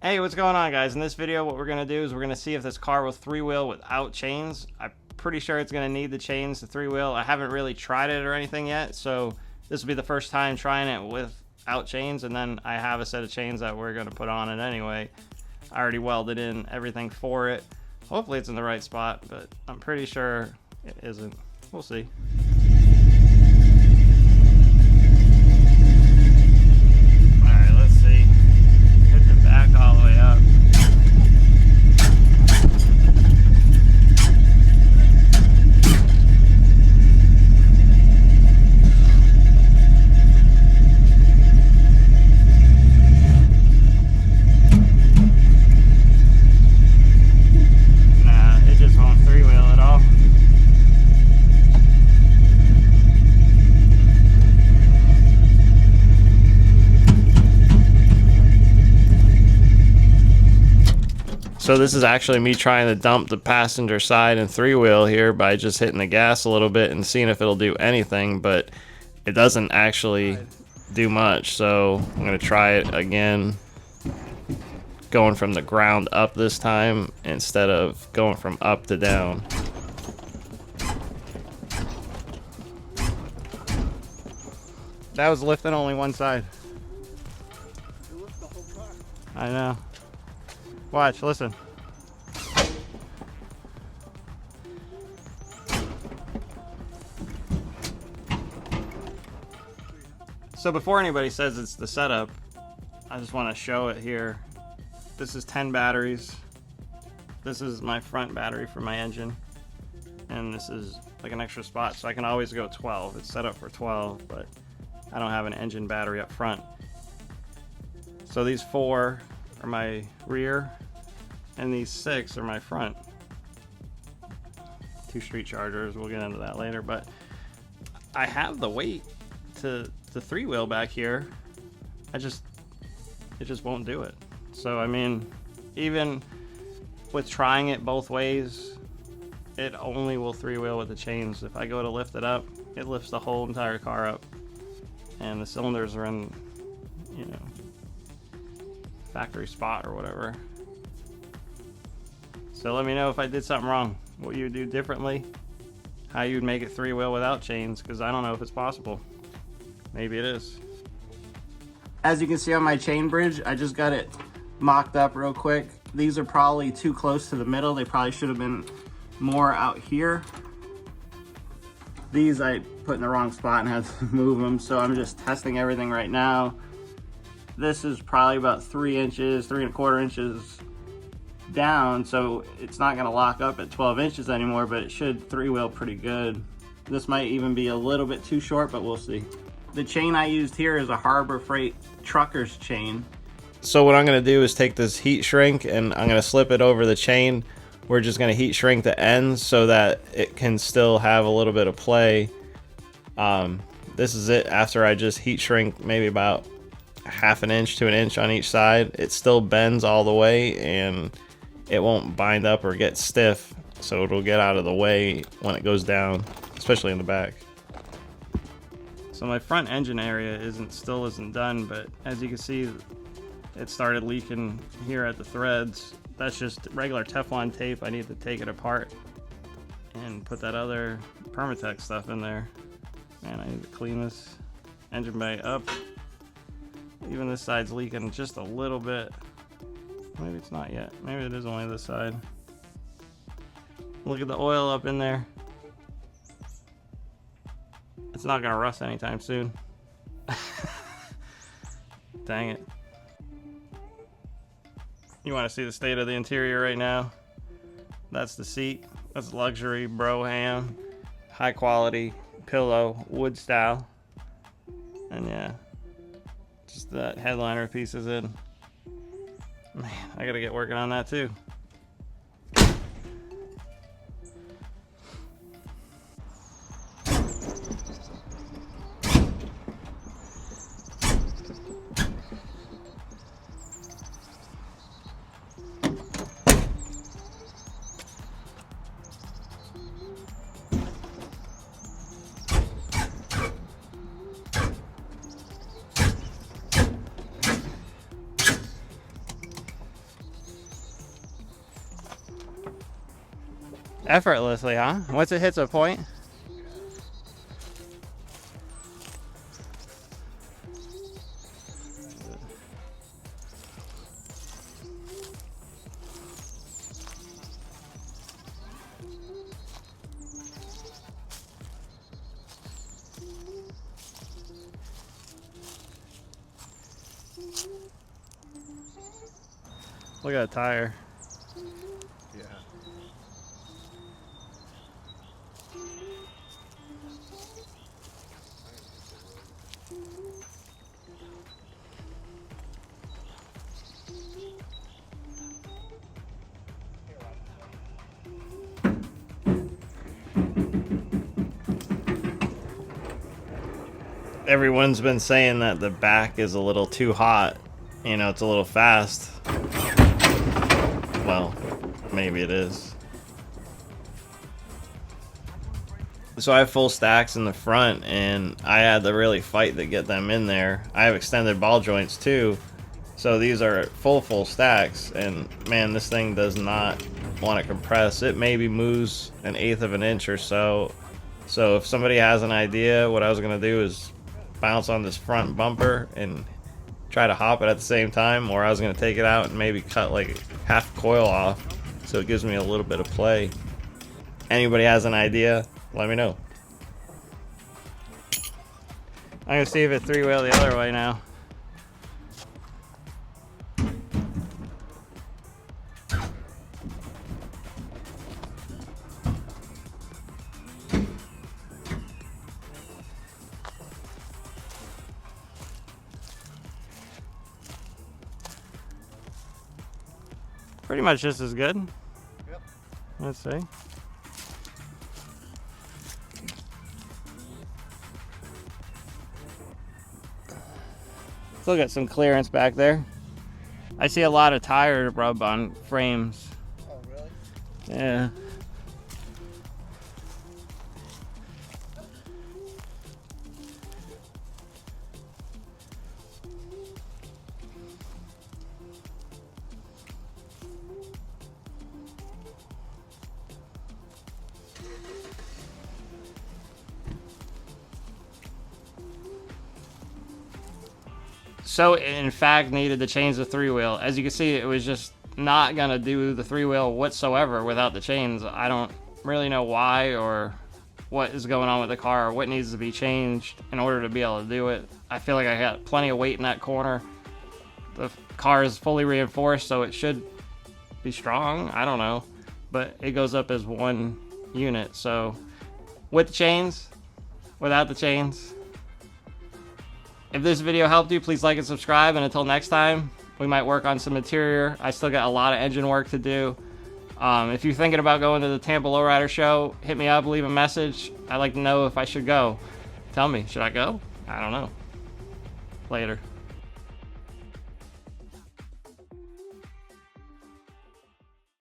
Hey, what's going on, guys? In this video, what we're going to do is we're going to see if this car will three-wheel without chains. I'm pretty sure it's going to need the chains to three-wheel. I haven't really tried it or anything yet, so this will be the first time trying it without chains, and then I have a set of chains that we're going to put on it anyway. I already welded in everything for it. Hopefully it's in the right spot, but I'm pretty sure it isn't. We'll see. All the way up. Nah, it just won't three-wheel at all. So this is actually me trying to dump the passenger side and three-wheel here by just hitting the gas a little bit and seeing if it'll do anything, but it doesn't actually do much. So I'm going to try it again, going from the ground up this time instead of going from up to down. That was lifting only one side. You lift the whole car. I know. Watch, listen. So before anybody says it's the setup, I just want to show it here. This is 10 batteries. This is my front battery for my engine. And this is like an extra spot, so I can always go 12. It's set up for 12, but I don't have an engine battery up front. So these 4 are my rear, and these 6 are my front. 2 street chargers, we'll get into that later, but I have the weight to the three-wheel back here. It just won't do it. So I mean, even with trying it both ways, it only will three-wheel with the chains. If I go to lift it up, it lifts the whole entire car up, and the cylinders are in, you know, factory spot or whatever. So let me know if I did something wrong, what you would do differently, how you'd make it three-wheel without chains, because I don't know if it's possible. Maybe it is. As you can see on my chain bridge, I just got it mocked up real quick. These are probably too close to the middle. They probably should have been more out here. These I put in the wrong spot and had to move them, so I'm just testing everything right now. This is probably about 3 inches, 3¼ inches down, so it's not gonna lock up at 12 inches anymore, but it should three-wheel pretty good. This might even be a little bit too short, but we'll see. The chain I used here is a Harbor Freight trucker's chain. So what I'm gonna do is take this heat shrink and I'm gonna slip it over the chain. We're just gonna heat shrink the ends so that it can still have a little bit of play. This is it after I just heat shrink maybe about 1/2 inch to 1 inch on each side. It still bends all the way and it won't bind up or get stiff, so it'll get out of the way when it goes down, especially in the back. So my front engine area still isn't done, but as you can see, it started leaking here at the threads. That's just regular Teflon tape. I need to take it apart and put that other Permatex stuff in there. Man, I need to clean this engine bay up. Even this side's leaking just a little bit. Maybe it's not yet. Maybe it is only this side. Look at the oil up in there. It's not gonna rust anytime soon. Dang it. You wanna see the state of the interior right now? That's the seat. That's luxury Broham. High quality pillow, wood style. And yeah, just that headliner piece is in. Man, I gotta get working on that too. Effortlessly, huh? Once it hits a point. Look at that tire. Yeah. Everyone's been saying that the back is a little too hot. You know, it's a little fast. Well, maybe it is. So I have full stacks in the front, and I had to really fight to get them in there. I have extended ball joints too, so these are full stacks, and man, this thing does not want to compress. It maybe moves 1/8 of an inch or so. So if somebody has an idea, what I was gonna do is bounce on this front bumper and try to hop it at the same time, or I was gonna take it out and maybe cut like half coil off, so it gives me a little bit of play. Anybody has an idea, let me know. I'm gonna see if it three-wheel the other way now. Pretty much just as good. Yep. Let's see. Still got some clearance back there. I see a lot of tire rub on frames. Oh, really? Yeah. So in fact needed to change the three-wheel. As you can see, it was just not gonna do the three-wheel whatsoever without the chains. I don't really know why or what is going on with the car or what needs to be changed in order to be able to do it. I feel like I got plenty of weight in that corner. The car is fully reinforced, so it should be strong. I don't know, but it goes up as one unit. So with the chains, without the chains. If this video helped you, please like and subscribe, and until next time, we might work on some interior. I still got a lot of engine work to do. If you're thinking about going to the Tampa Lowrider show, hit me up, leave a message. I'd like to know if I should go. Tell me, should I go? I don't know. Later.